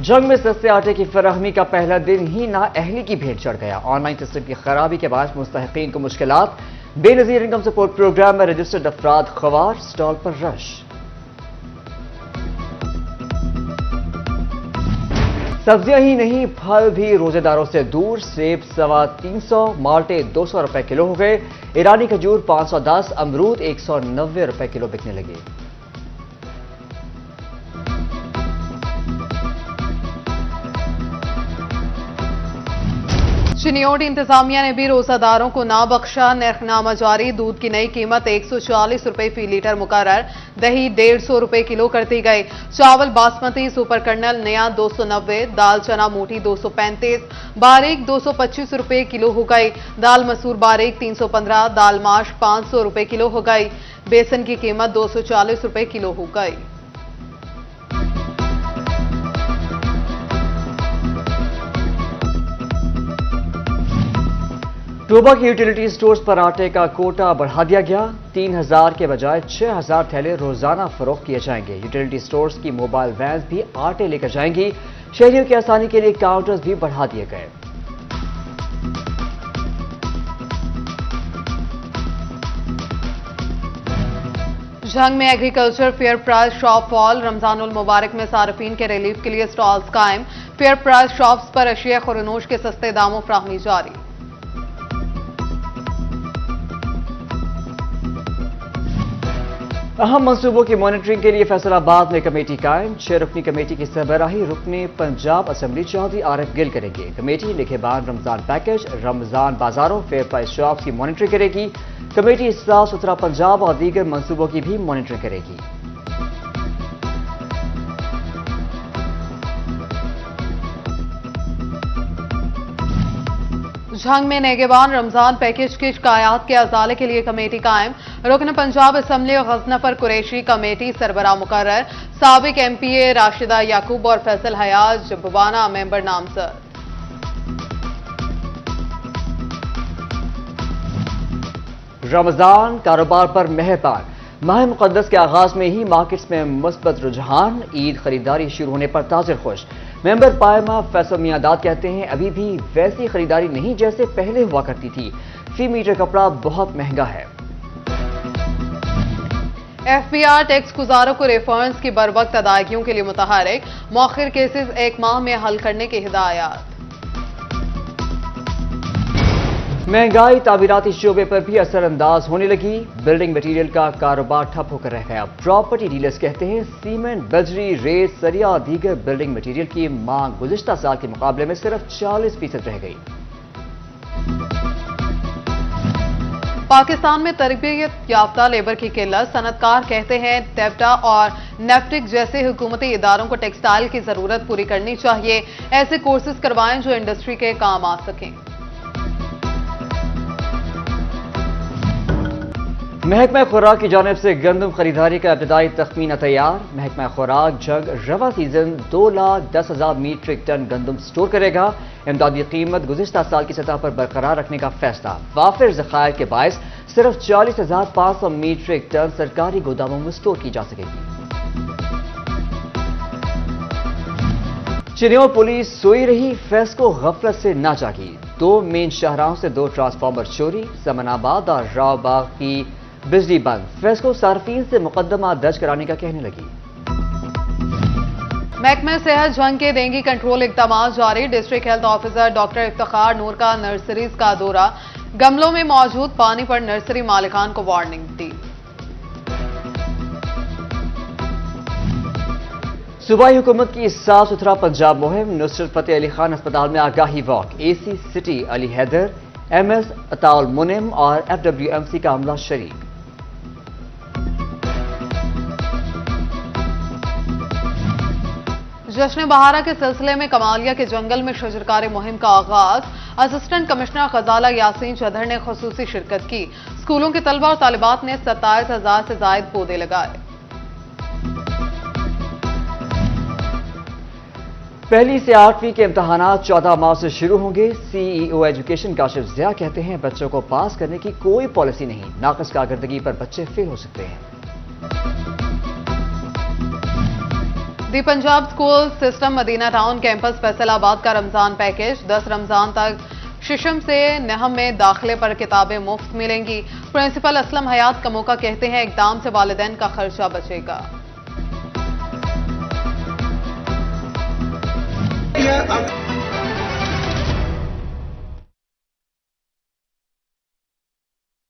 जंग में सस्ते आटे की फराहमी का पहला दिन ही नाअहली की भेंट चढ़ गया। ऑनलाइन सिस्टम की खराबी के बाद मुस्तहिकीन को मुश्किलात। बेनजीर इनकम सपोर्ट प्रोग्राम में रजिस्टर्ड अफराद खवार, स्टॉल पर रश। सब्जियां ही नहीं, फल भी रोजेदारों से दूर। सेब 350, माल्टे 200 रुपए किलो हो गए। ईरानी खजूर 510, अमरूद 190 रुपए किलो बिकने लगे। चिन्योटी इंतजामिया ने भी रोजादारों को ना बख्शा। नरखनामा जारी। दूध की नई कीमत 140 रुपए फी लीटर मुकर्रर। दही 150 रुपए किलो कर दी गई। चावल बासमती सुपर कर्नल नया 290, दाल चना मोटी 235, बारीक 225 रुपए किलो हो गई। दाल मसूर बारीक 315, दाल माश 500 रुपए किलो हो गई। बेसन की कीमत 240 रुपए किलो हो गई। टोबा के यूटिलिटी स्टोर्स पर आटे का कोटा बढ़ा दिया गया। 3000 के बजाय 6000 थैले रोजाना फरोख्त किए जाएंगे। यूटिलिटी स्टोर्स की मोबाइल वैन भी आटे लेकर जाएंगी। शहरियों की आसानी के लिए काउंटर्स भी बढ़ा दिए गए। जंग में एग्रीकल्चर फेयर प्राइस शॉप फॉल। रमजानुल मुबारक में सार्फिन के रिलीफ के लिए स्टॉल्स कायम। फेयर प्राइस शॉप्स पर अशिया खुरनोश के सस्ते दामों फराहमी जारी। अहम मंसूबों की मॉनिटरिंग के लिए फैसलाबाद में कमेटी कायम। 6 रुकनी कमेटी की सरबराही रुकने पंजाब असेंबली चौधरी आरिफ गिल करेंगे। कमेटी निगहबान रमजान पैकेज, रमजान बाजारों, फेयर प्राइस शॉप्स की मॉनिटरिंग करेगी। कमेटी साफ सुथरा पंजाब और दीगर मंसूबों की भी मॉनिटरिंग करेगी। जंग में नेगेबान रमजान पैकेज की शिकायत के अजाले के लिए कमेटी कायम। रुकन पंजाब असम्बली गजनफर कुरैशी कमेटी सरबराह मुकर्रर। साबिक एमपीए राशिदा याकूब और फैसल हयाज जब्बाना मेंबर नामजद। रमजान कारोबार पर मेहरबान। माह मुकद्दस के आगाज में ही मार्केट्स में मुस्बत रुझान। ईद खरीदारी शुरू होने पर ताजिर खुश। मेंबर पायमा फैसल मियादाद कहते हैं अभी भी वैसी खरीदारी नहीं जैसे पहले हुआ करती थी। फी मीटर कपड़ा बहुत महंगा है। एफबीआर टैक्स गुजारों को रिफंड्स की बरवक्त अदायगियों के लिए मुतहरिक। मौखिर केसेस 1 माह में हल करने की हिदायत। महंगाई तामीराती शोबे पर भी असरअंदाज होने लगी। बिल्डिंग मटीरियल का कारोबार ठप होकर रह गया। प्रॉपर्टी डीलर्स कहते हैं सीमेंट, बजरी, रेत, सरिया और दीगर बिल्डिंग मटीरियल की मांग गुज़िश्ता साल के मुकाबले में सिर्फ 40% रह गई। पाकिस्तान में तरबियत याफ्ता लेबर की किल्लत। सनतकार कहते हैं टेप्टा और नेफ्टिक जैसे हुकूमती इदारों को टेक्सटाइल की जरूरत पूरी करनी चाहिए। ऐसे कोर्सेज करवाएं जो इंडस्ट्री के काम आ सकें। महकमा खुराक की जानिब से गंदम खरीदारी का इब्तदाई तखमीना तैयार। महकमा खुराक जंग रवा सीजन 2,10,000 मीट्रिक टन गंदम स्टोर करेगा। इमदादी कीमत गुज़िश्ता साल की सतह पर बरकरार रखने का फैसला। वाफिर ज़खायर के बायस सिर्फ 40,500 मीट्रिक टन सरकारी गोदामों में स्टोर की जा सकेगी। चिन्यों पुलिस सोई रही, फेस्को गफलत से ना जागी। 2 मेन शाहराहों से 2 ट्रांसफार्मर चोरी। समनाबाद और रावबाग की बिजली बंद। फेस्को सार्फिन से मुकदमा दर्ज कराने का कहने लगी। महकमा सेहत जंग के डेंगू कंट्रोल इकदाम जारी। District health officer doctor Iftikhar Noor का नर्सरीज का दौरा। गमलों में मौजूद पानी पर नर्सरी मालिकान को वार्निंग दी। सूबाई हुकूमत की साफ सुथरा पंजाब मुहिम। नुसरत फतेह अली खान अस्पताल में आगाही walk. AC city Ali Haider, MS Ataul Munim और एफडब्ल्यूएमसी का अमला शरीक। जश्न बहारा के सिलसिले में कमालिया के जंगल में शजरकारी मुहिम का आगाज। असिस्टेंट कमिश्नर खजाला यासीन चौधरी ने खुसूसी शिरकत की। स्कूलों के तलबा और तालिबात ने 27,000 से जायद पौधे लगाए। पहली से 8वीं के इम्तहानात 14 मार्च से शुरू होंगे। सीईओ एजुकेशन काशिफ ज़िया कहते हैं बच्चों को पास करने की कोई पॉलिसी नहीं। नाक़िस कारकर्दगी पर बच्चे फेल हो सकते हैं। The Punjab school system Madina town campus Faisalabad का रमजान पैकेज 10 रमजान तक शिशम से नहम में दाखिले पर किताबें मुफ्त मिलेंगी। प्रिंसिपल असलम हयात कमोका कहते हैं इकदाम से वालिदैन का खर्चा बचेगा। Yeah,